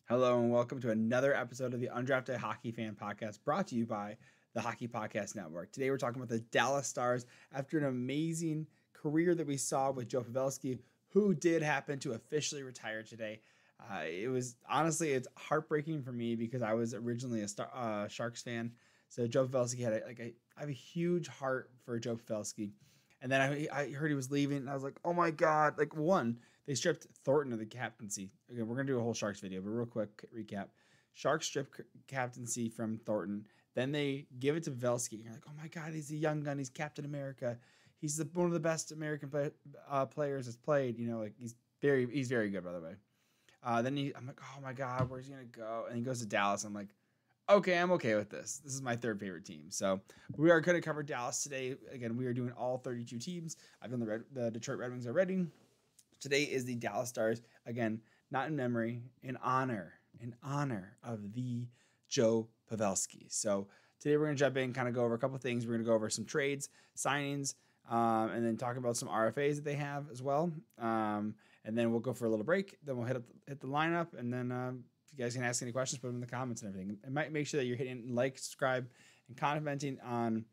Hello and welcome to another episode of the Undrafted Hockey Fan Podcast brought to you by the Hockey Podcast Network. Today we're talking about the Dallas Stars after an amazing career that we saw with Joe Pavelski, who did happen to officially retire today. It was honestly, it's heartbreaking for me because I was originally a Sharks fan. So Joe Pavelski had I have a huge heart for Joe Pavelski. And then I heard he was leaving and I was like, oh my God, they stripped Thornton of the captaincy. Again, we're going to do a whole Sharks video, but real quick recap. Sharks strip captaincy from Thornton. Then they give it to Pavelski. You're like, oh my God, he's a young gun. He's Captain America. He's one of the best American players that's played. He's very good, by the way. I'm like, oh my God, where's he going to go? And he goes to Dallas. I'm like, okay, I'm okay with this. This is my third favorite team. So we are going to cover Dallas today. Again, we are doing all 32 teams. I've done the Detroit Red Wings already. Today is the Dallas Stars. Again, not in memory, in honor of the Joe Pavelski. So today we're going to jump in, kind of go over a couple things. We're going to go over some trades, signings, and then talk about some RFAs that they have as well. And then we'll go for a little break. Then we'll hit the lineup, and then if you guys can ask any questions, put them in the comments and everything. And might make sure that you're hitting like, subscribe, and commenting on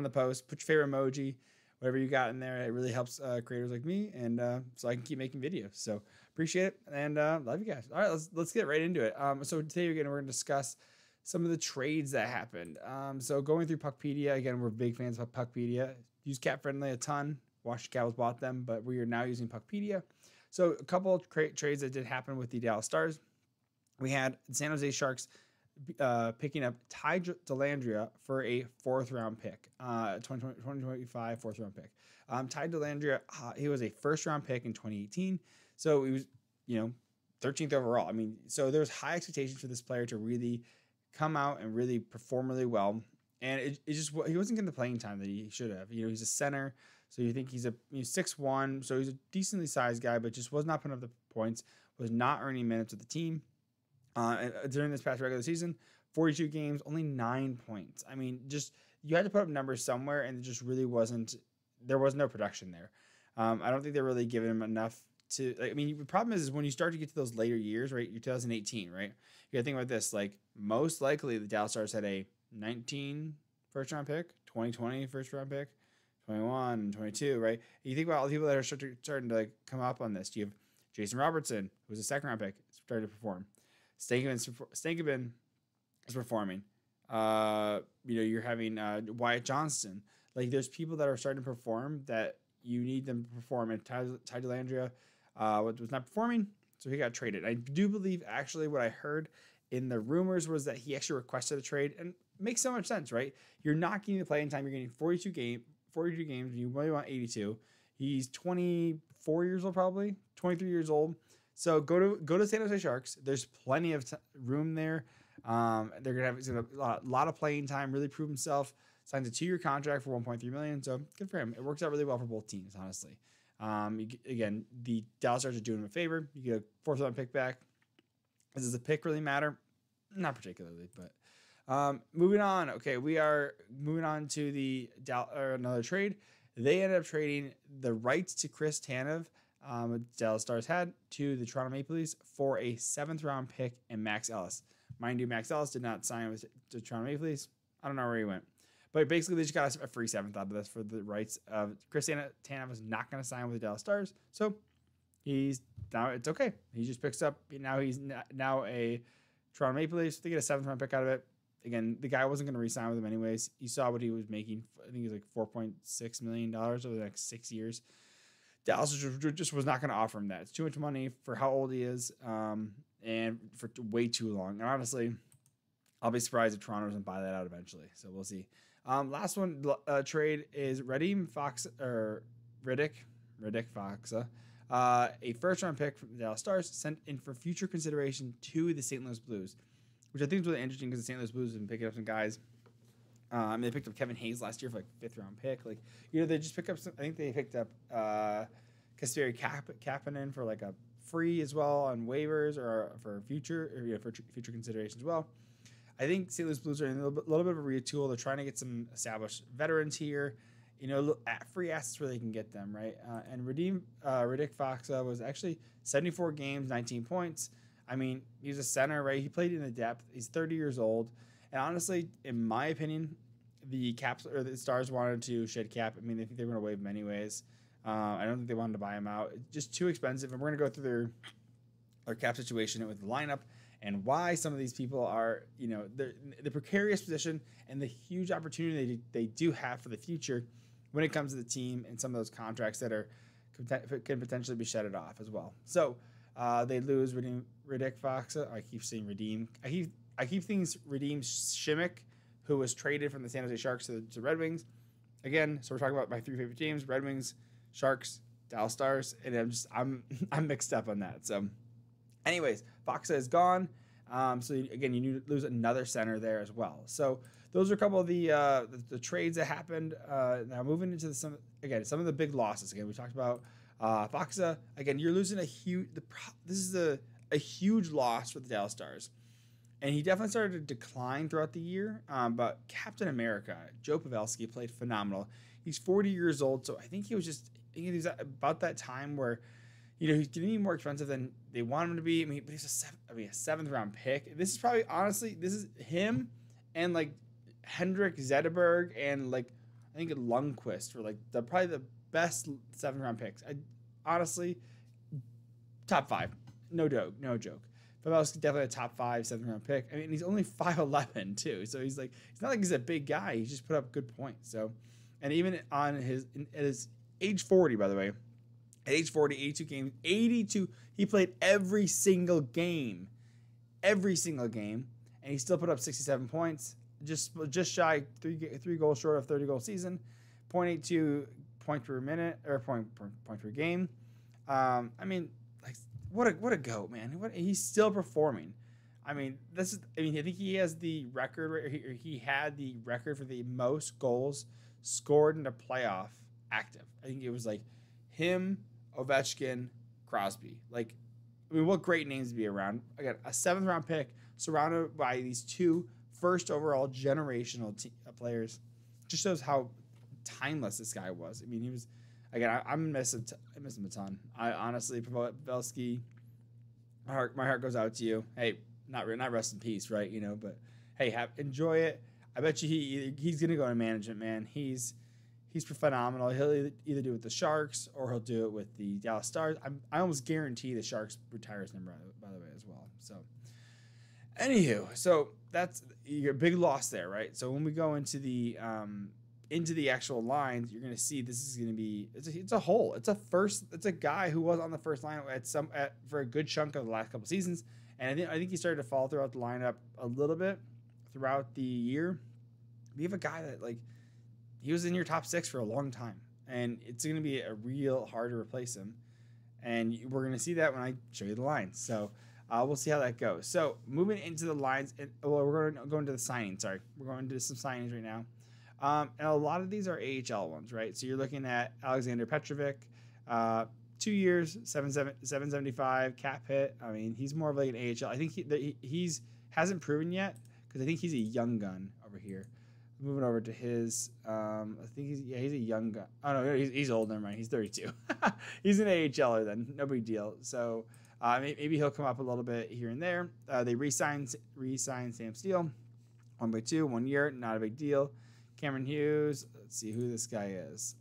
the post. Put your favorite emoji, whatever you got in there. It really helps creators like me, and so I can keep making videos. So appreciate it, and love you guys. All right, let's get right into it. So today we're going to discuss some of the trades that happened. So going through Puckpedia, again, we're big fans of Puckpedia. Use Cap Friendly a ton. Washington Capitals bought them, but we are now using Puckpedia. So a couple of trades that did happen with the Dallas Stars. We had the San Jose Sharks picking up Ty Dellandrea for a fourth-round pick, 2025 fourth-round pick. Ty Dellandrea, he was a first-round pick in 2018, so he was, 13th overall. I mean, so there's high expectations for this player to really come out and really perform really well, and it just he wasn't getting the playing time that he should have. He's a center, so you think he's 6'1", so he's a decently sized guy, but just was not putting up the points, was not earning minutes with the team. During this past regular season, 42 games, only 9 points. I mean, just you had to put up numbers somewhere, and it just really wasn't. There was no production there. I don't think they're really giving him enough to. The problem is when you start to get to those later years, right? You're 2018, right? You got to think about this. Like most likely, the Dallas Stars had a 19 first-round pick, 2020 first-round pick, 21 and 22, right? You think about all the people that are starting to come up on this. You have Jason Robertson, who was a second-round pick, started to perform. Stankoven is performing. You're having Wyatt Johnston. Like, there's people that are starting to perform that you need them to perform. And Ty Dellandrea was not performing, so he got traded. I do believe, actually, what I heard in the rumors was that he actually requested a trade, and it makes so much sense, right? You're not getting the playing time. You're getting 42 games. You really want 82. He's 24 years old, probably 23 years old. So go to San Jose Sharks. There's plenty of room there. They're gonna have a lot of playing time. Really prove himself. Signs a 2-year contract for $1.3 million. So good for him. It works out really well for both teams, honestly. Again, the Dallas Stars are doing him a favor. You get a fourth-round pick back. Does the pick really matter? Not particularly, but moving on. Okay, we are moving on to another trade. They ended up trading the rights to Chris Tanev. Dallas Stars had to the Toronto Maple Leafs for a 7th-round pick and Max Ellis. Mind you, Max Ellis did not sign with the Toronto Maple Leafs. I don't know where he went. But basically, they just got a free 7th out of this for the rights of Chris Tanev is not going to sign with the Dallas Stars. So it's okay. He just picks up. Now he's now a Toronto Maple Leafs. They get a 7th-round pick out of it. Again, the guy wasn't going to re-sign with him anyways. You saw what he was making. I think it was like $4.6 million over the next 6 years. Dallas just was not going to offer him that. It's too much money for how old he is, and for way too long. And honestly, I'll be surprised if Toronto doesn't buy that out eventually. So we'll see. Last one trade is Riddick Foxa, a first-round pick from the Dallas Stars sent in for future consideration to the St. Louis Blues, which I think is really interesting because the St. Louis Blues have been picking up some guys. They picked up Kevin Hayes last year for 5th-round pick. They just picked up I think they picked up Kasperi Kapanen for a free as well on waivers or for future consideration as well. I think St. Louis Blues are in a little bit of a retool. They're trying to get some established veterans here, free assets where they can get them, right? And Riddick Foxa was actually 74 games, 19 points. I mean, he's a center, right? He played in the depth. He's 30 years old. And honestly, in my opinion, the Caps or the Stars wanted to shed Cap. I mean, they think they were going to waive him anyways. I don't think they wanted to buy him out. It's just too expensive. And we're going to go through their cap situation with the lineup and why some of these people are, the precarious position and the huge opportunity they do have for the future when it comes to the team and some of those contracts that can potentially be shedded off as well. So they lose Riddick Fox. I keep saying redeem. I keep things redeem Shimmick, who was traded from the San Jose Sharks to the Red Wings. Again, so we're talking about my 3 favorite teams: Red Wings, Sharks, Dallas Stars, and I'm mixed up on that. So, anyways, Foxa is gone. So again, you lose another center there as well. So those are a couple of the trades that happened. Now moving into some of the big losses. Again, we talked about Foxa. Again, you're losing a huge. This is a huge loss for the Dallas Stars, and he definitely started to decline throughout the year. But Captain America, Joe Pavelski, played phenomenal. He's 40 years old, so I think he was about that time where, he's going to be more expensive than they want him to be. I mean, but he's a seventh round pick. This is probably, honestly, this is him and like Hendrik Zetterberg and like I think Lundqvist were like probably the best 7th round picks. Honestly, top 5, no joke. Pavelski definitely a top 5 7th round pick. I mean, he's only 5'11" too, so he's not like he's a big guy. He's just put up good points. So, and even at his age 40, by the way. At age 40, 82 games, 82. He played every single game, and he still put up 67 points, just shy, three goals short of 30-goal season, 0.82 point per minute or point per game. I mean, like what a goat, man! He's still performing. I mean, I think he has the record, or he had the record for the most goals scored in a playoff active. I think it was like him, Ovechkin, Crosby. Like, I mean, what great names to be around. Again, a 7th round pick surrounded by these 2 first overall generational players. Just shows how timeless this guy was. I mean, he was, again, I miss him a ton. I honestly, Pavelski, my heart goes out to you. Hey, not rest in peace, right? But hey, enjoy it. I bet you he's going to go into management, man. He's phenomenal. He'll either do it with the Sharks or he'll do it with the Dallas Stars. I almost guarantee the Sharks retire his number, by the way, as well. So, anywho, so that's your big loss there, right? So when we go into the actual lines, you're going to see this is going to be it's a hole. It's a guy who was on the first line for a good chunk of the last couple seasons, and I think he started to fall throughout the lineup a little bit throughout the year. We have a guy that he was in your top 6 for a long time, and it's going to be a real hard to replace him. And we're going to see that when I show you the lines. So we'll see how that goes. So moving into the lines, we're going to go into the signings. Sorry, we're going into some signings right now. And a lot of these are AHL ones, right? So you're looking at Alexander Petrovic, 2 years, 775 cap hit. I mean, he's more of like an AHL. I think he's hasn't proven yet because I think he's a young gun over here. Moving over to his, I think he's a young guy. Oh no, he's old. Never mind. He's 32. He's an AHLer then. No big deal. So maybe he'll come up a little bit here and there. They re-signed Sam Steele, 1x2, 1 year, not a big deal. Cameron Hughes. Let's see who this guy is.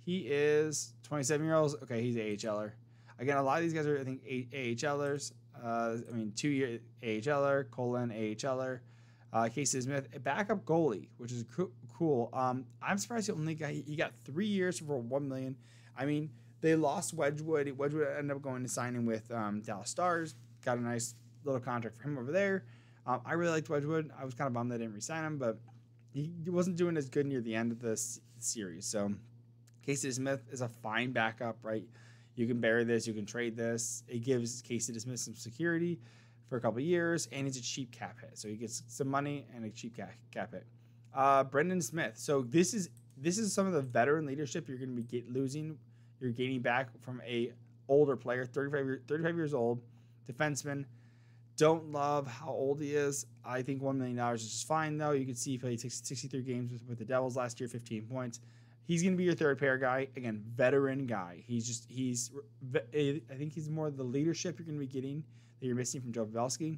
He is 27 years old. Okay, he's an AHLer. Again, a lot of these guys are I think AHLers. 2-year AHLer, AHLer. Casey Smith, a backup goalie, which is cool. I'm surprised he got 3 years for $1 million. I mean, they lost Wedgwood. Wedgwood ended up going to signing with Dallas Stars. Got a nice little contract for him over there. I really liked Wedgwood. I was kind of bummed they didn't re-sign him, but he wasn't doing as good near the end of the series. So Casey Smith is a fine backup, right? You can bury this. You can trade this. It gives Casey Smith some security for a couple of years, and he's a cheap cap hit. So he gets some money and a cheap cap hit. Brendan Smith. So this is some of the veteran leadership you're going to be losing. You're gaining back from a older player, 35 years old, defenseman. Don't love how old he is. I think $1 million is just fine, though. You can see he played 63 games with the Devils last year, 15 points. He's going to be your third pair guy. Again, veteran guy. I think he's more the leadership you're going to be getting that you're missing from Joe Pavelski.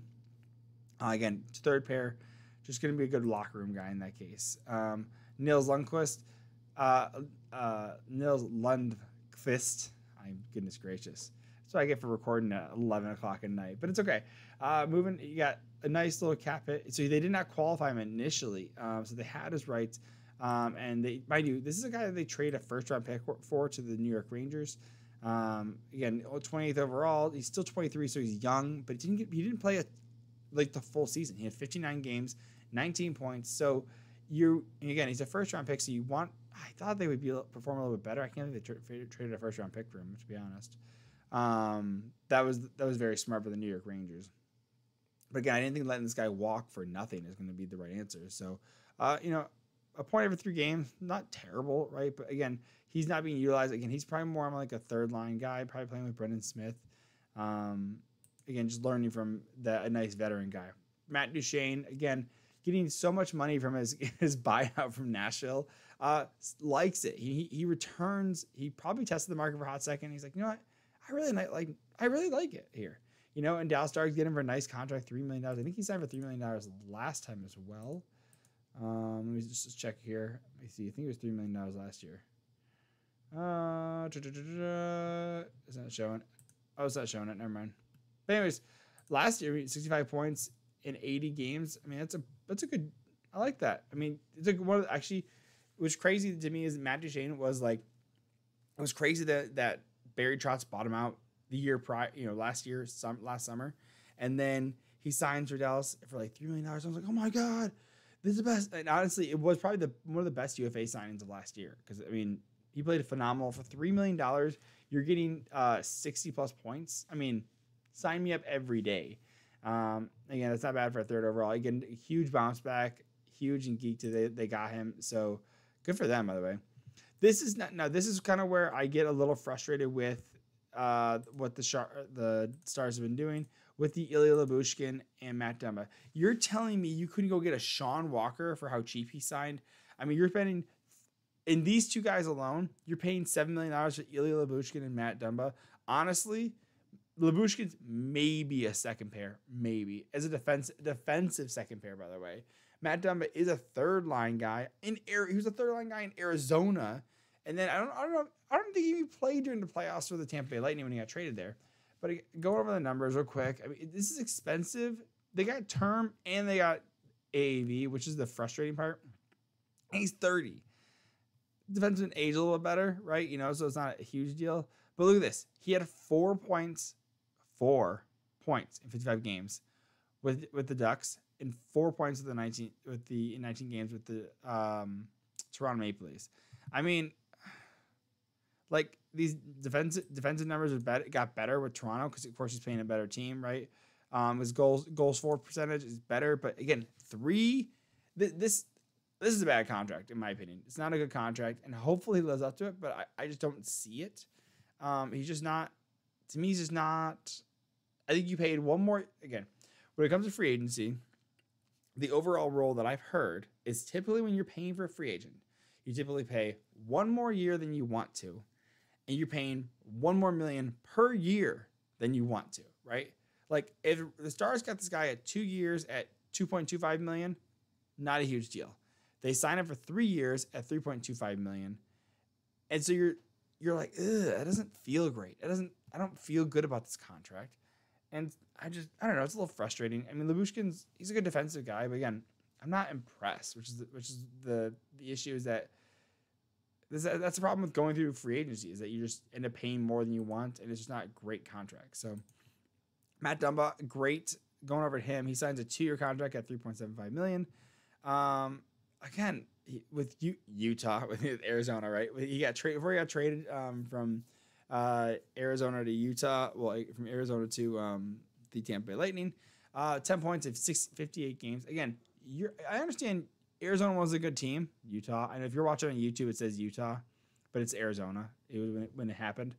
Again, third pair, just going to be a good locker room guy in that case. Nils Lundqvist. Nils Lundqvist. Goodness gracious. That's what I get for recording at 11 o'clock at night. But it's okay. Moving, you got a nice little cap hit. So they did not qualify him initially. So they had his rights. And they, mind you, this is a guy that they trade a first-round pick for to the New York Rangers. Again, 28th overall. He's still 23, so he's young. But he didn't play the full season. He had 59 games, 19 points. So again, he's a first-round pick, so I thought they would perform a little bit better. I can't believe they traded a first-round pick for him, to be honest. That was very smart for the New York Rangers. But again, I didn't think letting this guy walk for nothing is going to be the right answer. So, a point every 3 games, not terrible, right? But again, he's not being utilized. Again, he's probably more like a third-line guy, probably playing with Brendan Smith. Again, just learning from a nice veteran guy. Matt Duchene, again, getting so much money from his buyout from Nashville, likes it. He returns. He probably tested the market for a hot second. He's like, you know what? I really like it here. And Dallas Stars get him for a nice contract, $3 million. I think he signed for $3 million last time as well. Let me just check here. Let me see. I think it was $3 million last year. Is that showing? Oh, it's not showing it. Never mind. But anyways, last year, 65 points in 80 games. I mean, that's a good. I like that. I mean, it's like actually, what's crazy to me is Matt Duchene was like, it was crazy that Barry Trotz bought him out the year prior, last summer, and then he signs for Dallas for like $3 million. I was like, oh my god, this is the best. And honestly, it was probably one of the best UFA signings of last year because I mean, he played phenomenal for $3 million. You're getting 60 plus points. I mean, sign me up every day. Again, that's not bad for a third overall. Again, a huge bounce back, huge and geeked. They got him, so good for them. By the way, this is kind of where I get a little frustrated with what the Stars have been doing with the Ilya Lyubushkin and Matt Dumba. You're telling me you couldn't go get a Sean Walker for how cheap he signed? I mean, you're spending in these two guys alone, you're paying $7 million for Ilya Lyubushkin and Matt Dumba. Honestly, Lyubushkin's maybe a second pair, maybe as a defensive second pair. By the way, Matt Dumba is a third line guy he was a third line guy in Arizona, and then I don't think he even played during the playoffs for the Tampa Bay Lightning when he got traded there. But go over the numbers real quick. I mean, this is expensive. They got term and they got AAV, which is the frustrating part. And he's 30. Defenseman age a little better, right? So it's not a huge deal. But look at this. He had 4 points in 55 games with the Ducks and 4 points in 19 games with the Toronto Maple Leafs. I mean, like these defensive numbers got better with Toronto because of course he's playing a better team, right? His goals for percentage is better, but again, this is a bad contract in my opinion. It's not a good contract, and hopefully he lives up to it, but I just don't see it. He's just not. To me, he's just not. I think you paid one more. Again, when it comes to free agency, the overall rule that I've heard is typically when you're paying for a free agent, you typically pay one more year than you want to, and you're paying $1 more million per year than you want to, right? Like if the Stars got this guy at 2 years at $2.25 million, not a huge deal. They sign him for 3 years at $3.25 million, and so you're like, ugh, that doesn't feel great. I don't feel good about this contract. And I don't know. It's a little frustrating. I mean, Lyubushkin's, he's a good defensive guy, but again, I'm not impressed, which is the issue is that that's the problem with going through free agency is that you just end up paying more than you want, and it's just not a great contract. So Matt Dumba, great going over to him. He signs a 2-year contract at $3.75 million. Again, with Utah, with Arizona, right? He got traded before he got traded from Arizona to Utah. Well, from Arizona to the Tampa Bay Lightning. 10 points in 58 games. Again, I understand Arizona was a good team. Utah. And if you're watching on YouTube, it says Utah, but it's Arizona. It was when it happened.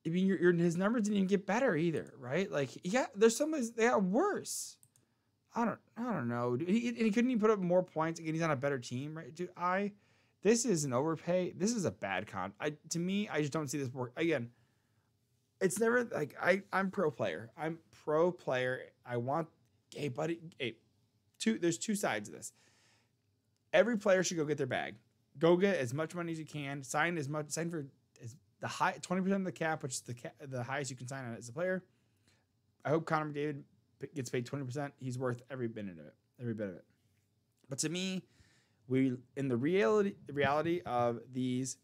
I mean, his numbers didn't even get better either, right? Like, there's some they got worse. I don't know. He couldn't even put up more points. Again, he's on a better team, right? Dude, this is an overpay. This is a bad to me, I just don't see this work. Again, it's never like I'm pro player. I'm pro player. I want, hey buddy, hey, there's two sides of this. Every player should go get their bag. Go get as much money as you can. Sign for as the high 20% of the cap, which is the highest you can sign on as a player. I hope Connor McDavid gets paid 20%. He's worth every bit of it. Every bit of it. But to me, the reality of these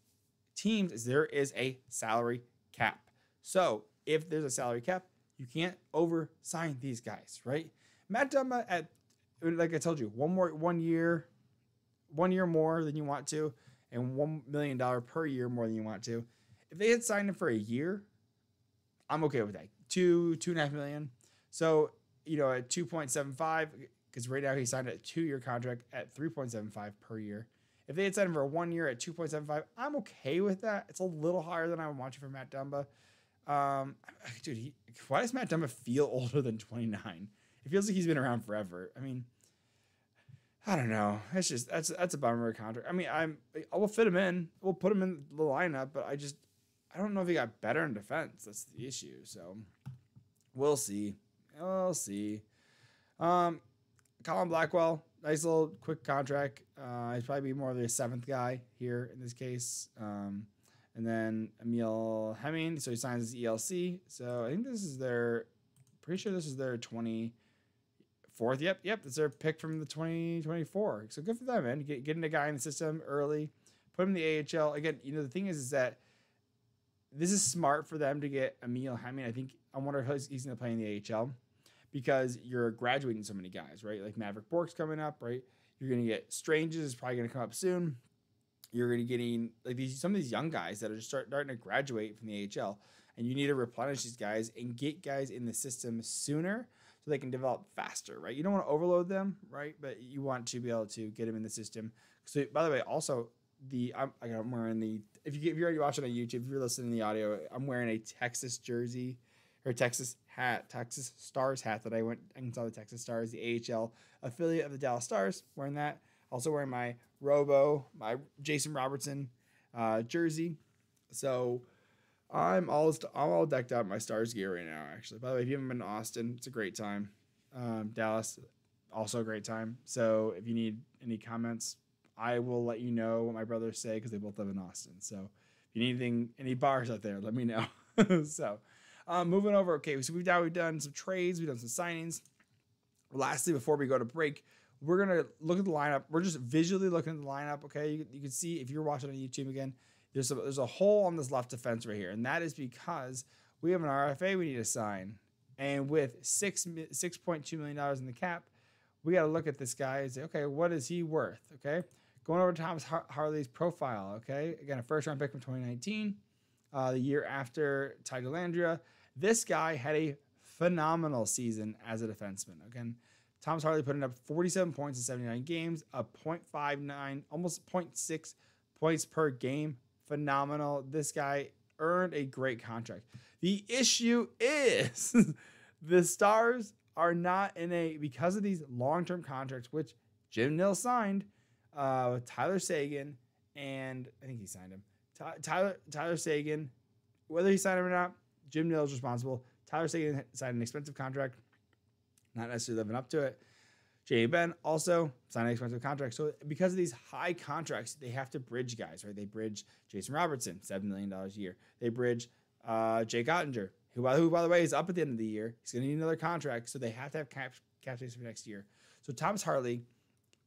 teams is there is a salary cap. So if there's a salary cap, you can't oversign these guys, right? Matt Dumba like I told you, one year more than you want to, and $1 million per year more than you want to. If they had signed him for a year, I'm okay with that. 2.5 million. So, at 2.75, because right now he signed a 2-year contract at 3.75 per year. If they had signed him for 1 year at 2.75, I'm okay with that. It's a little higher than I'm watching for Matt Dumba. Dude, why does Matt Dumba feel older than 29? It feels like he's been around forever. I mean, I don't know. It's just that's a bummer contract. I mean, I will fit him in. We'll put him in the lineup, but I don't know if he got better in defense. That's the issue. So we'll see. Colin Blackwell, nice little quick contract. He's probably more of the 7th guy here in this case. And then Emil Hemming, so he signs his ELC. So I think pretty sure this is their 24th. Yep, it's their pick from the 2024. So good for them, man. Getting a guy in the system early, put him in the AHL. Again, the thing is that this is smart for them to get Emil Hemming. I wonder if he's going to play in the AHL because you're graduating so many guys, right? Like Maverick Bork's coming up, right? You're going to get Stranges is probably going to come up soon. You're going to getting like some of these young guys that are just starting to graduate from the AHL, and you need to replenish these guys and get guys in the system sooner so they can develop faster, right? You don't want to overload them, right? But you want to be able to get them in the system. So, by the way, also I'm wearing the if you're already watching on YouTube, if you're listening to the audio, I'm wearing a Texas jersey or Texas Stars hat that I saw the Texas Stars, the AHL affiliate of the Dallas Stars. Wearing that. Also wearing my Jason Robertson jersey. So I'm all decked out in my Stars gear right now, actually. By the way, if you haven't been to Austin, it's a great time. Dallas, also a great time. So if you need any comments, I will let you know what my brothers say because they both live in Austin. So if you need any bars out there, let me know. So moving over. Okay, so we've done some trades. We've done some signings. Lastly, before we go to break, we're going to look at the lineup. We're just visually looking at the lineup, okay? You can see, if you're watching on YouTube again, there's a hole on this left defense right here, and that is because we have an RFA we need to sign. And with $6.2 million in the cap, we got to look at this guy and say, okay, what is he worth, okay? Going over Thomas Harley's profile, okay? Again, a first-round pick from 2019, the year after Ty Dellandrea. This guy had a phenomenal season as a defenseman. Again, Thomas Harley putting up 47 points in 79 games, a .59, almost 0.6 points per game. Phenomenal. This guy earned a great contract. The issue is the Stars are not because of these long-term contracts, which Jim Nill signed with Tyler Seguin, and I think he signed him. Tyler Seguin, whether he signed him or not, Jim Nill is responsible. Tyler Seguin signed an expensive contract, not necessarily living up to it. Jamie Benn also signed an expensive contract. So because of these high contracts, they have to bridge guys, right? They bridge Jason Robertson, $7 million a year. They bridge Jake Ottinger, who, by the way, is up at the end of the year. He's going to need another contract, so they have to have cap space for next year. So Thomas Harley,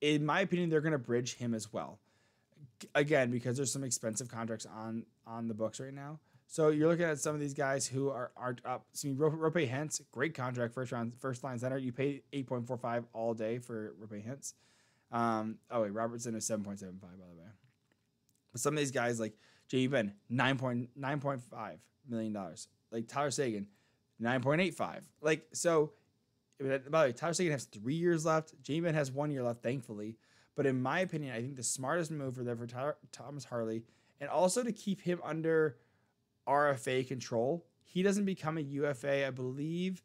in my opinion, they're going to bridge him as well. Again, because there's some expensive contracts on the books right now. So you're looking at some of these guys who aren't up. So Rope Hintz, great contract, first line center. You pay $8.45 all day for Rope Hintz. Robertson is $7.75 by the way. But some of these guys like Jamie Benn, $9.5 million. Like Tyler Seguin, $9.85. Like so. By the way, Tyler Seguin has 3 years left. Jamie Benn has 1 year left, thankfully. But in my opinion, I think the smartest move for Thomas Harley, and also to keep him under RFA control. He doesn't become a UFA, I believe,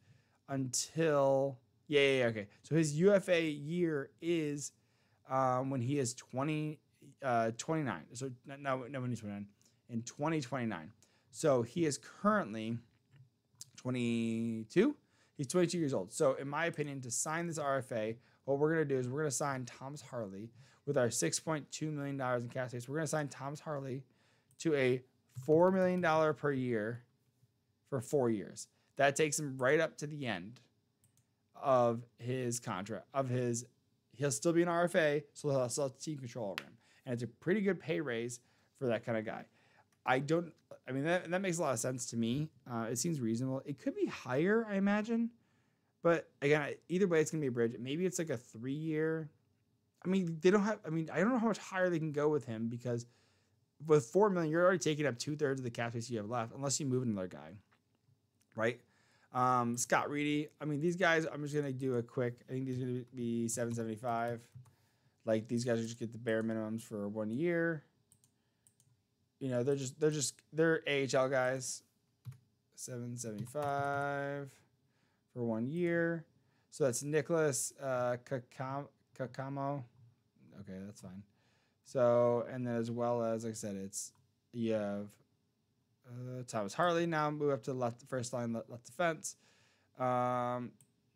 until okay. So his UFA year is when he is 29. So no, when he's 29 in 2029. So he is currently 22. He's 22 years old. So, in my opinion, to sign this RFA, what we're going to do is we're going to sign Thomas Harley with our $6.2 million in cap space. We're going to sign Thomas Harley to a $4 million per year for 4 years. That takes him right up to the end of his contract. He'll still be an RFA, so he'll still have team control over him. And it's a pretty good pay raise for that kind of guy. That makes a lot of sense to me. It seems reasonable. It could be higher, I imagine. But again, either way, it's going to be a bridge. Maybe it's like a 3-year. I don't know how much higher they can go with him, because with $4 million, you're already taking up 2/3 of the cap space you have left, unless you move another guy, right? Scott Reedy. These guys, I'm just going to do a quick, I think these are going to be $775. Like, these guys are just get the bare minimums for 1 year. They're AHL guys. $775 for 1 year. So that's Nicholas Kakamo. Okay, that's fine. So, and then as well as, like I said, you have Thomas Harley now move up to first line left defense.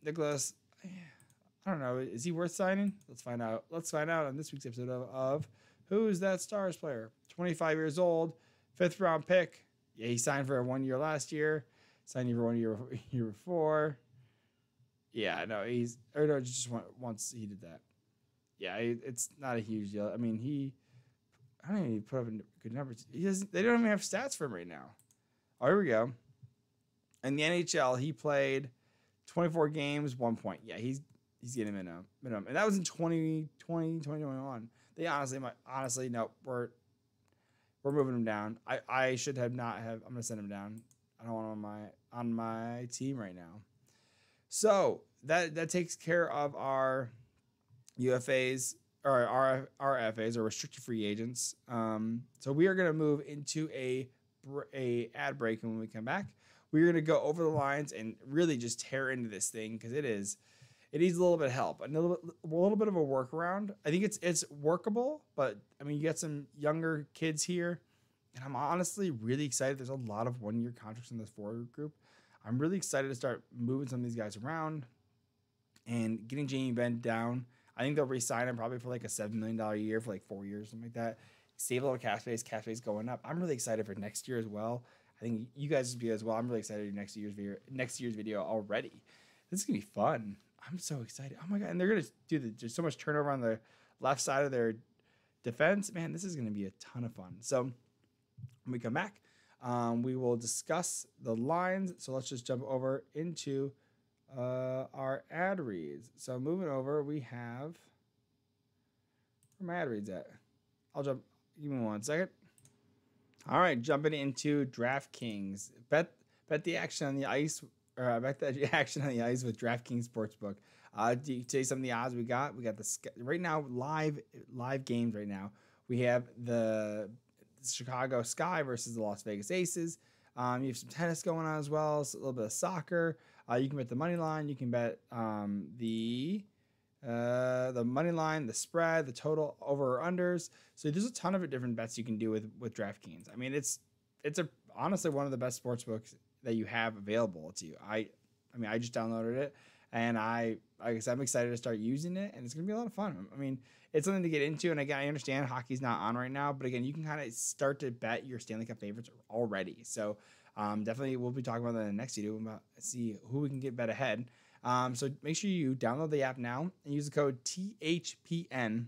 Nicholas, I don't know, is he worth signing? Let's find out. Let's find out on this week's episode of Who's That Stars Player? 25 years old, 5th round pick. Yeah, he signed for 1 year last year. Signed for 1 year before. Yeah, no, just once he did that. Yeah, it's not a huge deal. I don't even put up good numbers. They don't even have stats for him right now. Oh, here we go. In the NHL, he played 24 games, 1 point. Yeah, he's getting a minimum. And that was in 2020, 2021. They honestly, no, we're moving him down. I should have not have. I'm gonna send him down. I don't want him on my team right now. So that takes care of our UFAs or our RFAs, or restricted free agents. So we are gonna move into a ad break, and when we come back, we're gonna go over the lines and really just tear into this thing, because it needs a little bit of help, a little bit of a workaround. I think it's workable, but you got some younger kids here, and I'm honestly really excited. There's a lot of 1 year contracts in this forward group. I'm really excited to start moving some of these guys around and getting Jamie Benn down. I think they'll re-sign him probably for like a $7 million a year for like 4 years, something like that. Save a little cap space going up. I'm really excited for next year as well. I think you guys will be as well. I'm really excited for next year's video already. This is gonna be fun. I'm so excited. Oh my God. And they're going to do there's so much turnover on the left side of their defense. Man, this is going to be a ton of fun. So when we come back, we will discuss the lines. So let's just jump over into our ad reads. So moving over, we have, where my ad reads at? Give me 1 second. All right, jumping into DraftKings. Bet the action on the ice. Back to the action on the ice with DraftKings Sportsbook. To tell you some of the odds we got the right now live games right now. We have the Chicago Sky versus the Las Vegas Aces. You have some tennis going on as well. So a little bit of soccer. You can bet the money line. You can bet the money line, the spread, the total over or unders. So there's a ton of different bets you can do with DraftKings. It's honestly one of the best sportsbooks that you have available to you. I just downloaded it, and like I said, I'm excited to start using it, and it's gonna be a lot of fun. It's something to get into, and again, I understand hockey's not on right now, but again, you can kind of start to bet your Stanley Cup favorites already. So definitely we'll be talking about that in the next video about see who we can get bet ahead. So make sure you download the app now and use the code THPN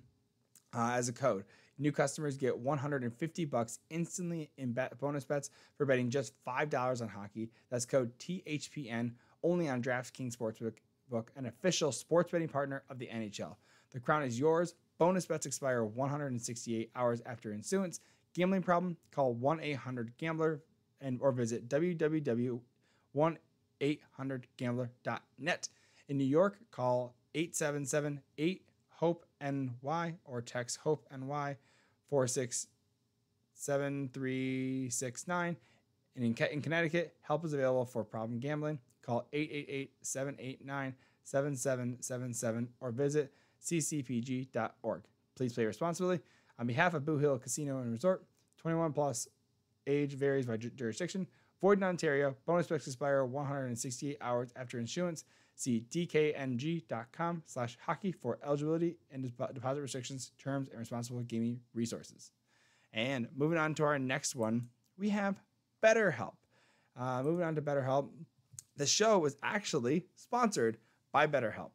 as a code. New customers get $150 instantly in bonus bets for betting just $5 on hockey. That's code THPN, only on DraftKings Sportsbook, an official sports betting partner of the NHL. The crown is yours. Bonus bets expire 168 hours after issuance. Gambling problem? Call 1-800-GAMBLER or visit www.1800gambler.net. In New York, call 877-8-HOPE-NY or text HOPE-NY 467-369. And in Connecticut, help is available for problem gambling. Call 888-789-7777 or visit ccpg.org. Please play responsibly. On behalf of Boo Hill Casino and Resort, 21 plus, age varies by jurisdiction, Void in Ontario. Bonus picks expire 168 hours after issuance. See dkng.com/hockey for eligibility and deposit restrictions, terms, and responsible gaming resources. And moving on to our next one, we have BetterHelp. Moving on to BetterHelp. The show was actually sponsored by BetterHelp.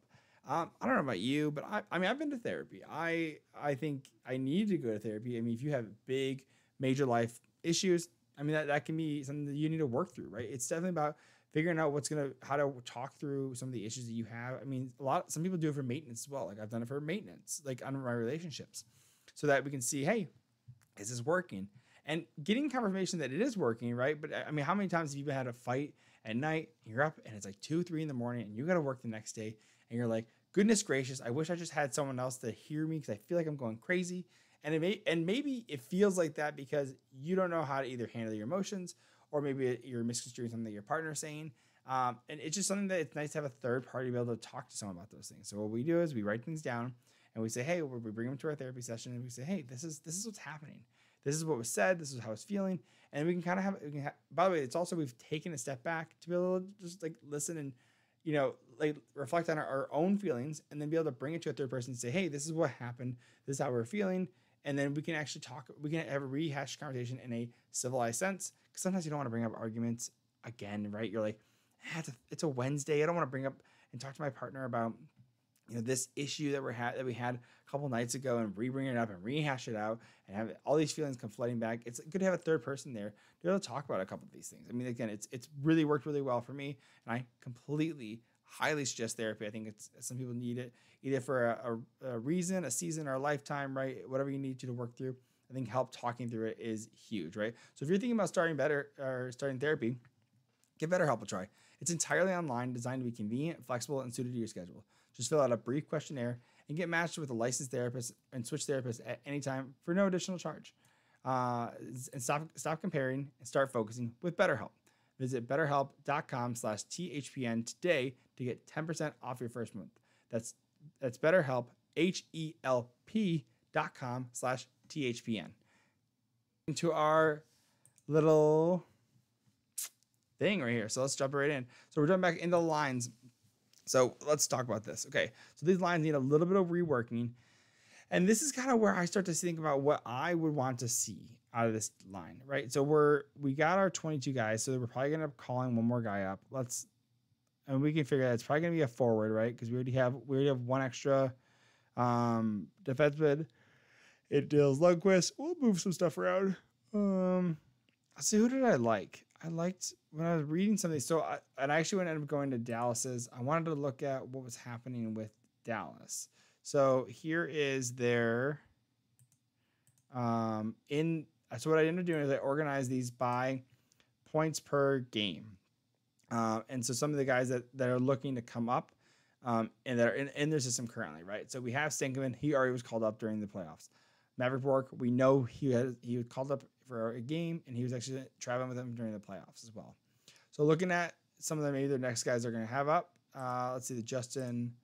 I don't know about you, but I mean, I've been to therapy. I think I need to go to therapy. I mean, if you have big, major life issues, I mean, that can be something that you need to work through, right? It's definitely about figuring out how to talk through some of the issues that you have. I mean, some people do it for maintenance as well. Like I've done it for maintenance, like on my relationships, so that we can see, hey, is this working? And getting confirmation that it is working, right? But I mean, how many times have you had a fight at night, and you're up and it's like 2, 3 in the morning and you got to work the next day and you're like, goodness gracious, I wish I just had someone else to hear me because I feel like I'm going crazy. And maybe it feels like that because you don't know how to either handle your emotions, or maybe you're misconstruing something that your partner's saying. And it's just something that it's nice to have a third party to be able to talk to someone about those things. So what we do is we write things down and we say, hey, we bring them to our therapy session and we say, hey, this is what's happening. This is what was said. This is how it's feeling. And we can kind of by the way, it's also, we've taken a step back to be able to just like listen and, like reflect on our own feelings, and then be able to bring it to a third person and say, hey, this is what happened. This is how we're feeling. And then we can actually we can have a rehashed conversation in a civilized sense. Because sometimes you don't want to bring up arguments again, right? You're like, it's a Wednesday. I don't want to bring up and talk to my partner about, this issue that we had a couple nights ago and bring it up and rehash it out and have all these feelings come flooding back. It's good to have a third person there to be able to talk about a couple of these things. I mean, again, it's really worked really well for me, and I completely highly suggest therapy. I think some people need it either for a reason, a season, or a lifetime, right? Whatever you need to work through. I think help talking through it is huge, right? So if you're thinking about starting therapy, give BetterHelp a try. It's entirely online, designed to be convenient, flexible, and suited to your schedule. Just fill out a brief questionnaire and get matched with a licensed therapist and switch therapists at any time for no additional charge. And stop comparing and start focusing with BetterHelp. Visit betterhelp.com/THPN today to get 10% off your first month. That's BetterHelp, HELP.com/THPN. Into our little thing right here. So let's jump right in. So we're jumping back into lines. So let's talk about this. Okay. So these lines need a little bit of reworking. And this is kind of where I start to think about what I would want to see out of this line, right? So we got our 22 guys. So we're probably going to end up calling one more guy up. And we can figure out it's probably going to be a forward, right? Because we already have one extra defenseman. It deals Lundqvist. We'll move some stuff around. Let's see, who did I like? I liked when I was reading some of these. So I actually ended up going to Dallas's. I wanted to look at what was happening with Dallas. So here is their so what I ended up doing is I organized these by points per game. And so some of the guys that are looking to come up and that are in their system currently, right? So we have Stankoven. He already was called up during the playoffs. Maverick Bork, we know he was called up for a game, and he was actually traveling with them during the playoffs as well. So looking at some of them, maybe the next guys they're going to have up. Let's see, the Justin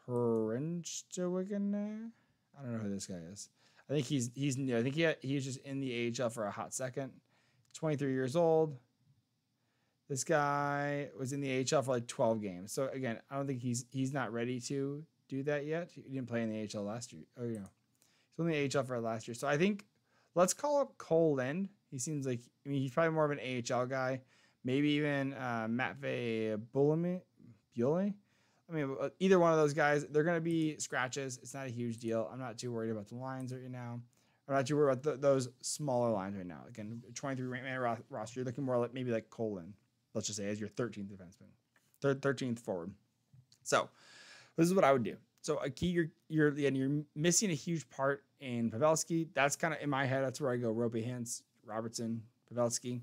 Hrenstwigen. I don't know who this guy is. I think he's new. I think he was just in the AHL for a hot second. 23 years old. This guy was in the AHL for like 12 games. So again, I don't think he's not ready to do that yet. He didn't play in the AHL last year. Oh yeah, he's only in the AHL for last year. So I think let's call up Cole Lind. He seems like he's probably more of an AHL guy. Maybe even Matvey Bulemi. I mean, either one of those guys, they're going to be scratches. It's not a huge deal. I'm not too worried about the lines right now. I'm not too worried about those smaller lines right now. Again, 23-man roster. You're looking more like maybe like Cole Lind, let's just say, as your 13th defenseman, 13th forward. So this is what I would do. So a key, you're missing a huge part in Pavelski. That's kind of in my head. That's where I go: Rope, Hintz, Robertson, Pavelski.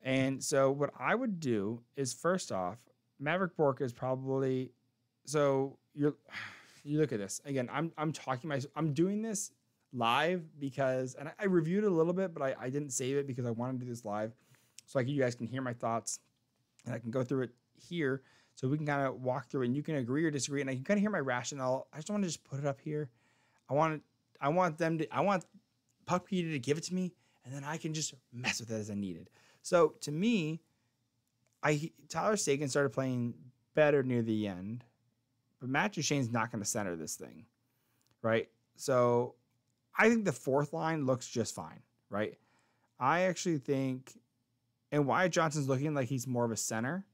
And so what I would do is, first off, Maverick Bork is probably, so you look at this again. I'm doing this live because, and I reviewed it a little bit, but I didn't save it because I wanted to do this live so you guys can hear my thoughts and I can go through it here so we can kind of walk through it and you can agree or disagree and I can kind of hear my rationale. I just want to just put it up here. I want Puck Peter to give it to me and then I can just mess with it as I needed. So to me, Tyler Seguin started playing better near the end, but Matt Duchene's not going to center this thing, right? So I think the fourth line looks just fine, right? I actually think, and Wyatt Johnson's looking like he's more of a center.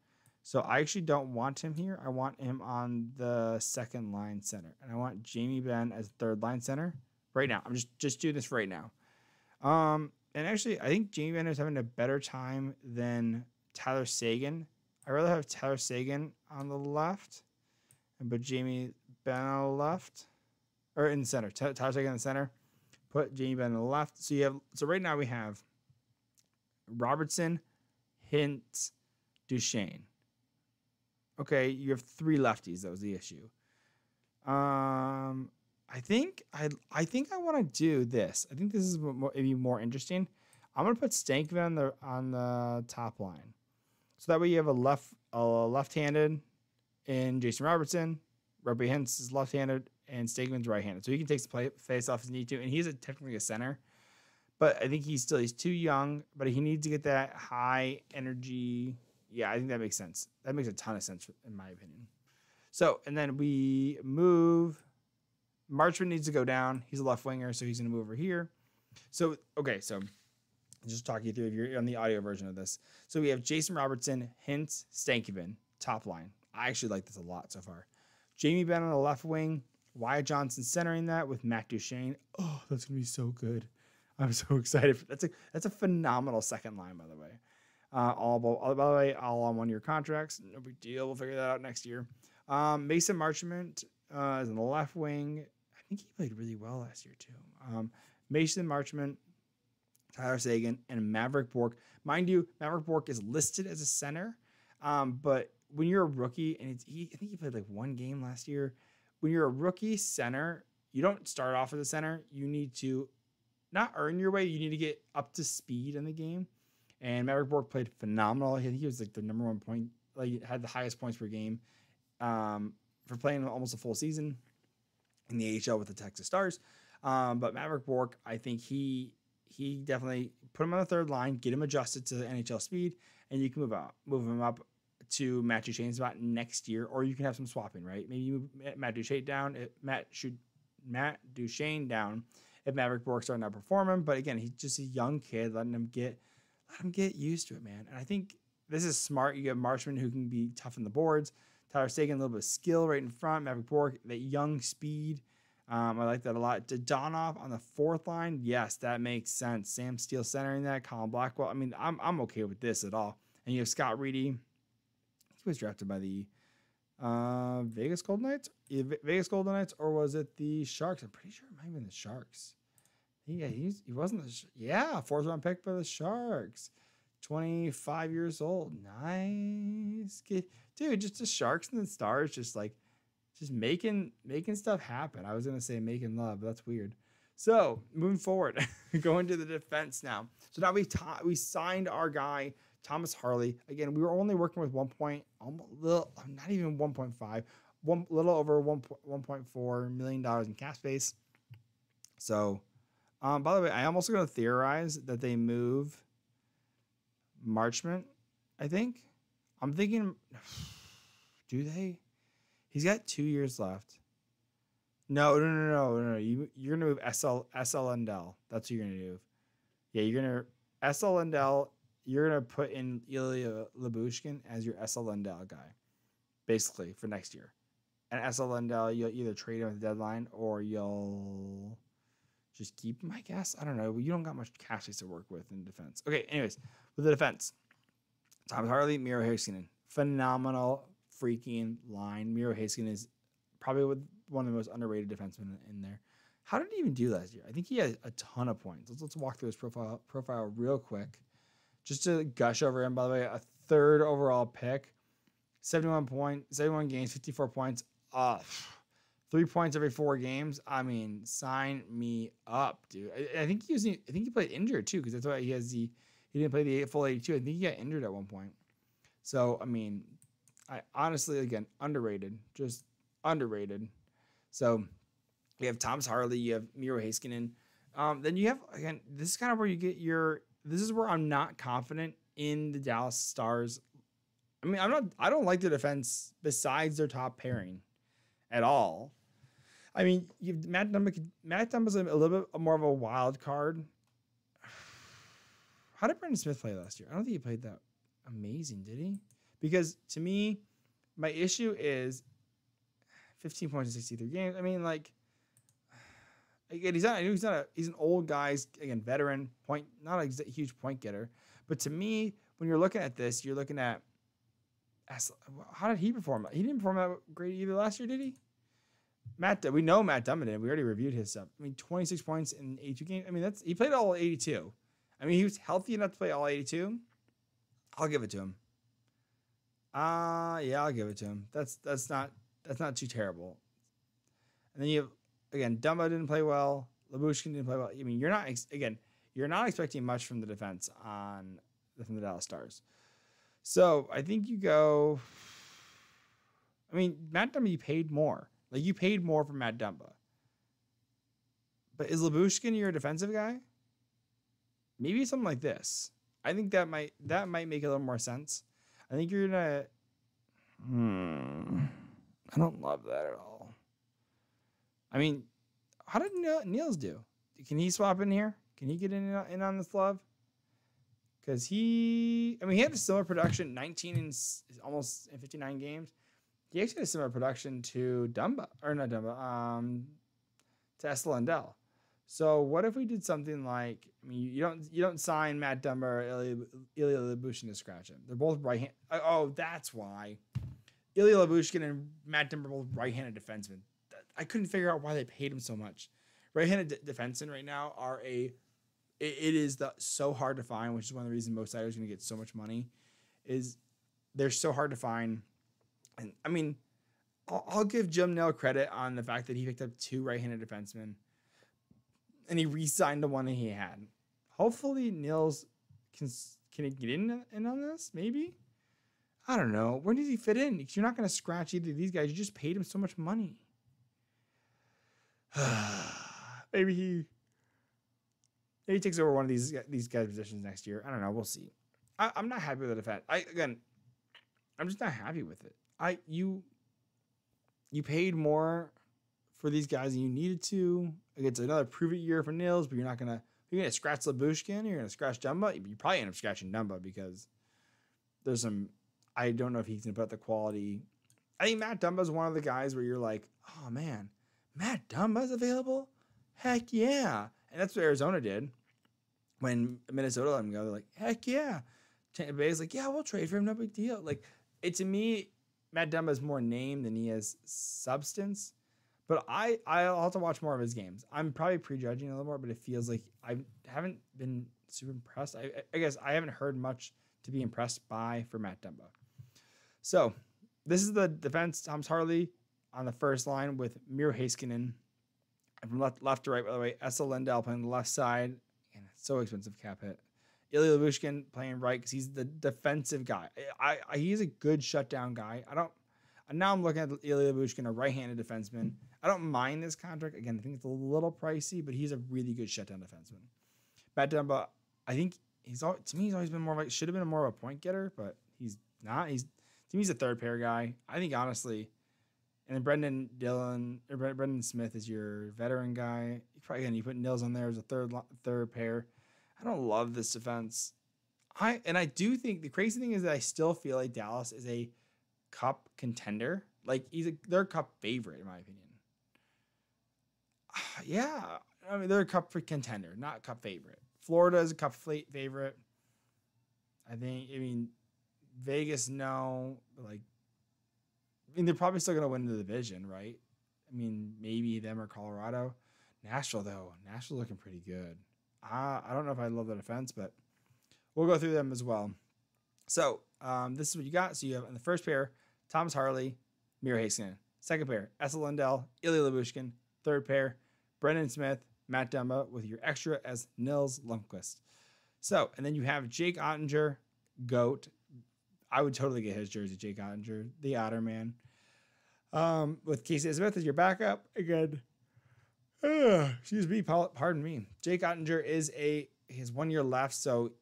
So I actually don't want him here. I want him on the second line center. And I want Jamie Benn as third line center right now. I'm just doing this right now. And actually, I think Jamie Benn is having a better time than Tyler Seguin. I'd rather have Tyler Seguin on the left and put Jamie Benn on the left. Or in the center. Tyler Seguin in the center. Put Jamie Benn on the left. So right now we have Robertson, Hintz, Duchene. Okay, you have 3 lefties. That was the issue. I think I want to do this. I think this is maybe more interesting. I'm gonna put Stankoven on the top line, so that way you have a left-handed in Jason Robertson. Robbie Hintz is left-handed and Stankoven's right-handed, so he can take the face off if he needs to. And he's technically a center, but I think he's too young. But he needs to get that high energy. Yeah, I think that makes sense. That makes a ton of sense in my opinion. So, and then we move. Marchman needs to go down. He's a left winger, so he's going to move over here. So, okay, so just talk you through if you're on the audio version of this. So we have Jason Robertson, Hintz, Stankoven, top line. I actually like this a lot so far. Jamie Benn on the left wing. Wyatt Johnson centering that with Matt Duchene. Oh, that's going to be so good. I'm so excited. That's a phenomenal second line, by the way. By the way, all on 1-year contracts. No big deal. We'll figure that out next year. Mason Marchment is in the left wing. I think he played really well last year too. Mason Marchment, Tyler Seguin, and Maverick Bourque. Mind you, Maverick Bourque is listed as a center, but when you're a rookie, and I think he played like 1 game last year. When you're a rookie center, you don't start off as a center. You need to not earn your way. You need to get up to speed in the game. And Maverick Bourque played phenomenal. I think he was like the number 1 point, like had the highest points per game for playing almost a full season in the AHL with the Texas Stars. But Maverick Bourque, I think he definitely put him on the third line, get him adjusted to the NHL speed, and you can move him up to Matt Duchene's spot next year, or you can have some swapping, right? Maybe you move Matt Duchene down, Matt Duchene down if Maverick Bourque's starting to perform him. But again, he's just a young kid, let him get used to it, man. And I think this is smart. You get Marchman who can be tough on the boards. Tyler Seguin, a little bit of skill right in front. Maverick Bourque, that young speed. I like that a lot. Dodonov on the fourth line. Yes, that makes sense. Sam Steele centering that. Colin Blackwell. I mean, I'm okay with this at all. And you have Scott Reedy. He was drafted by the Vegas Golden Knights. Vegas Golden Knights, or was it the Sharks? I'm pretty sure it might have been the Sharks. Yeah, he wasn't the 4th round pick by the Sharks. 25 years old. Nice kid. Dude, just the Sharks and the Stars just making stuff happen. I was gonna say making love, but that's weird. So moving forward, going to the defense now. So now we signed our guy Thomas Harley. Again, we were only working with not even 1.5, little over $1.4 million in cap space. So, by the way, I am also going to theorize that they move Marchment. I think I'm thinking, do they? He's got 2 years left. No. You're gonna move SL Lindell. That's what you're gonna do. Yeah, you're gonna SL Lindell. You're gonna put in Ilya Lyubushkin as your SL Lindell guy, basically for next year. And SL Lindell, you'll either trade him at the deadline or you'll just keep him, I guess. I don't know. You don't got much cash to work with in defense. Okay, anyways, with the defense, Thomas Harley, Miro Heiskanen, phenomenal freaking line. Miro Heiskanen is probably one of the most underrated defensemen in there. How did he even do last year? I think he had a ton of points. Let's walk through his profile real quick. Just to gush over him, by the way, a 3rd overall pick, 71 games, 54 points. 3 points every 4 games. I mean, sign me up, dude. I think he played injured too, because that's why he didn't play the full 82. I think he got injured at one point. So I mean, I honestly, again, underrated, just underrated. So you have Thomas Harley, you have Miro Heiskanen. Then you have, again, this is kind of where you get this is where I'm not confident in the Dallas Stars. I mean, I don't like the defense besides their top pairing at all. I mean, Matt Dumba's a little bit more of a wild card. How did Brendan Smith play last year? I don't think he played that amazing, did he? Because to me, my issue is 15 points in 63 games. I mean, like, again, he's an old guy, again, veteran, not a huge point getter. But to me, when you're looking at this, you're looking at how did he perform? He didn't perform that great either last year, did he? We know Matt Dumba did. We already reviewed his stuff. I mean, 26 points in 82 games. I mean, he played all 82. I mean, he was healthy enough to play all 82. I'll give it to him. Yeah, I'll give it to him. That's not too terrible. And then you have, again, Dumba didn't play well. Lyubushkin didn't play well. I mean, you're not expecting much from the defense from the Dallas Stars. So I think you go. I mean, Matt Dumba, you paid more. Like, you paid more for Matt Dumba. But is Lyubushkin your defensive guy? Maybe something like this. I think that might make a little more sense. I think you're gonna. I don't love that at all. I mean, how did Niels do? Can he swap in here? Can he get in on this love? Because he had a similar production, 19 in almost 59 games. He actually had a similar production to Dumba, or not Dumba, to Esa Lindell. So what if we did something like, I mean, you don't sign Matt Dumba or Ilya Lyubushkin to scratch him. They're both right-handed. Oh, that's why. Ilya Lyubushkin and Matt Dumba are both right-handed defensemen. I couldn't figure out why they paid him so much. Right-handed defensemen right now it is so hard to find, which is one of the reasons most siders are going to get so much money, is they're so hard to find. And I mean, I'll give Jim Nill credit on the fact that he picked up 2 right-handed defensemen and he re-signed the one that he had. Hopefully Nils can he get in on this? Maybe? I don't know. Where does he fit in? Because you're not going to scratch either of these guys. You just paid him so much money. Maybe he takes over one of these guys' positions next year. I don't know. We'll see. I'm not happy with the defense. I'm just not happy with it. You paid more for these guys than you needed to. It's another prove it year for Nils, but you're gonna scratch Lyubushkin. You're gonna scratch Dumba. You probably end up scratching Dumba because there's some. I don't know if he's gonna put up the quality. I think Matt Dumba's one of the guys where you're like, oh man, Matt Dumba's available. Heck yeah, and that's what Arizona did when Minnesota let him go. They're like, heck yeah. Tampa Bay's like, yeah, we'll trade for him. No big deal. Like, to me, Matt Dumba is more name than he has substance. But I'll have to watch more of his games. I'm probably prejudging a little more, but it feels like I haven't been super impressed. I guess I haven't heard much to be impressed by for Matt Dumba. So this is the defense. Thomas Harley on the first line with Miro Heiskanen. And from left to right, by the way, Esa Lindell playing the left side. And it's so expensive cap hit. Ilya Lyubushkin playing right because he's the defensive guy. He's a good shutdown guy. Now I'm looking at Ilya Lyubushkin, a right-handed defenseman. I don't mind this contract. Again, I think it's a little pricey, but he's a really good shutdown defenseman. Matt Dumba, I think he's always been should have been more of a point getter, but he's not. To me, he's a third pair guy. I think honestly, and then Brendan Smith is your veteran guy. You put Nils on there as a third pair. I don't love this defense. I do think the crazy thing is that I still feel like Dallas is a cup contender. Like they're a cup favorite in my opinion. Yeah, I mean they're a cup contender, not cup favorite. Florida is a cup favorite. I mean Vegas no, but they're probably still gonna win the division, right? I mean maybe them or Colorado. Nashville though, Nashville's looking pretty good. I don't know if I love the defense, but we'll go through them as well. So this is what you got. So you have in the first pair, Thomas Harley, Miro Heiskanen. Second pair, Esa Lindell, Ilya Lyubushkin. Third pair, Brendan Smith, Matt Dumba with your extra as Nils Lundqvist. So, and then you have Jake Ottinger, GOAT. I would totally get his jersey, Jake Ottinger, the Otter Man. With Casey Smith as your backup. Again, excuse me, pardon me. Jake Ottinger he has 1 year left, so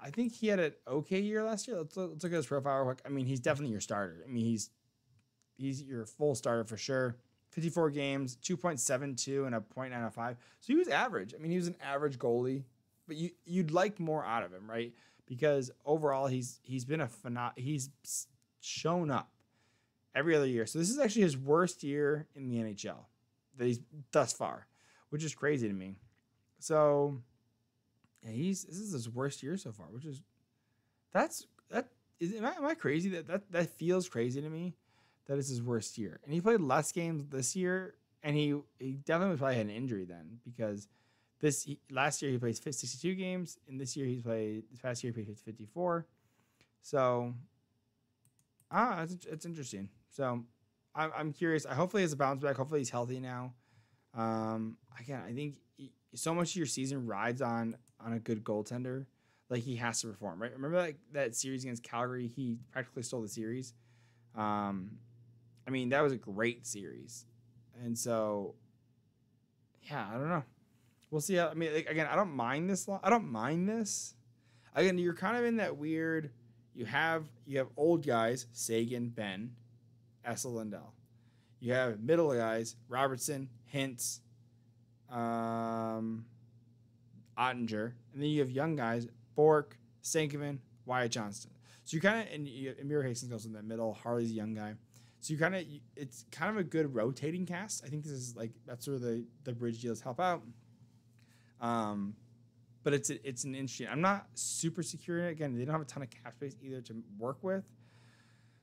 I think he had an okay year last year. Let's look at his profile real quick. I mean, he's definitely your starter. I mean, he's your full starter for sure. 54 games, 2.72 and a .905. So he was average. I mean, he was an average goalie, but you'd like more out of him, right? Because overall, he's been he's shown up every other year. So this is actually his worst year in the NHL that he's thus far, which is crazy to me. So yeah, this is his worst year so far, which is am I crazy? That feels crazy to me. That is his worst year. And he played less games this year, and he definitely probably had an injury then, because last year he played 62 games, and this past year he played 54. So it's interesting. So I'm curious. Hopefully he has a bounce back. Hopefully he's healthy now. Again, I think so much of your season rides on a good goaltender. Like, he has to perform, right? Remember that series against Calgary? He practically stole the series. I mean, that was a great series. And so, yeah, I don't know. We'll see how, I mean, again, I don't mind this. Again, you're kind of in that weird, you have old guys, Sagan, Ben, Essel, Lindell. You have middle guys, Robertson, Hintz, Ottinger. And then you have young guys, Bork, Stankoven, Wyatt Johnston. So you kind of, and Amir Hastings goes in the middle. Harley's a young guy. So it's kind of a good rotating cast. I think this is that's where the bridge deals help out. But it's an interesting. I'm not super secure in it. Again, they don't have a ton of cap space either to work with.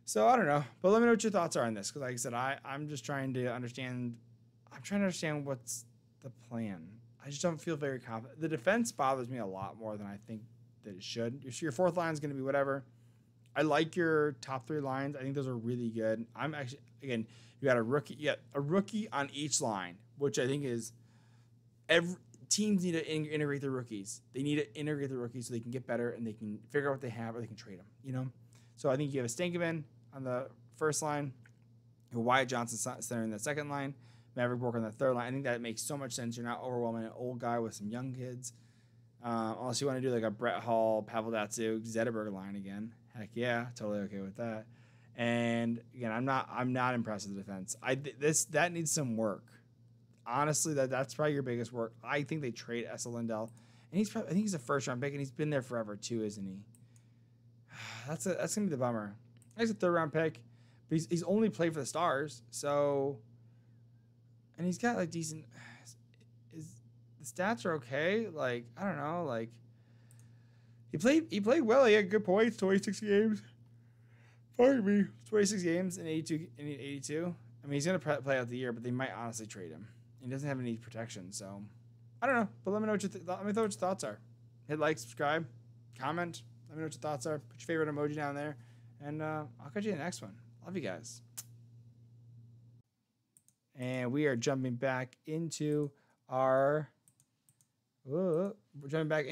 So I don't know. But let me know what your thoughts are on this, because like I said, I'm just trying to understand. I'm trying to understand what's the plan. I just don't feel very confident. The defense bothers me a lot more than I think that it should. Your fourth line is going to be whatever. I like your top three lines. I think those are really good. I'm actually, again, you got a rookie on each line, which I think is teams need to integrate their rookies. They need to integrate their rookies so they can get better and they can figure out what they have, or they can trade them, So I think you have a Stankoven on the first line, Wyatt Johnson center in the second line, Maverick Bork on the third line. I think that makes so much sense. You're not overwhelming an old guy with some young kids. Unless you want to do like a Brett Hall, Pavel Datsyuk, Zetterberg line again. Heck yeah, totally okay with that. And again, I'm not impressed with the defense. That needs some work. Honestly, that's probably your biggest work. I think they trade Essel Lindell, and I think he's a first round pick, and he's been there forever too, isn't he? That's gonna be the bummer. He's a third round pick, but he's only played for the Stars, so, and he's got decent. The stats are okay. I don't know. He played well. He had good points. 26 games. Pardon me. 26 games in 82. I mean, he's gonna play out the year, but they might honestly trade him. He doesn't have any protection, so I don't know. But let me know what your thoughts are. Hit like, subscribe, comment. Let me know what your thoughts are. Put your favorite emoji down there, and I'll catch you in the next one. Love you guys. And we are jumping back into our. We're jumping back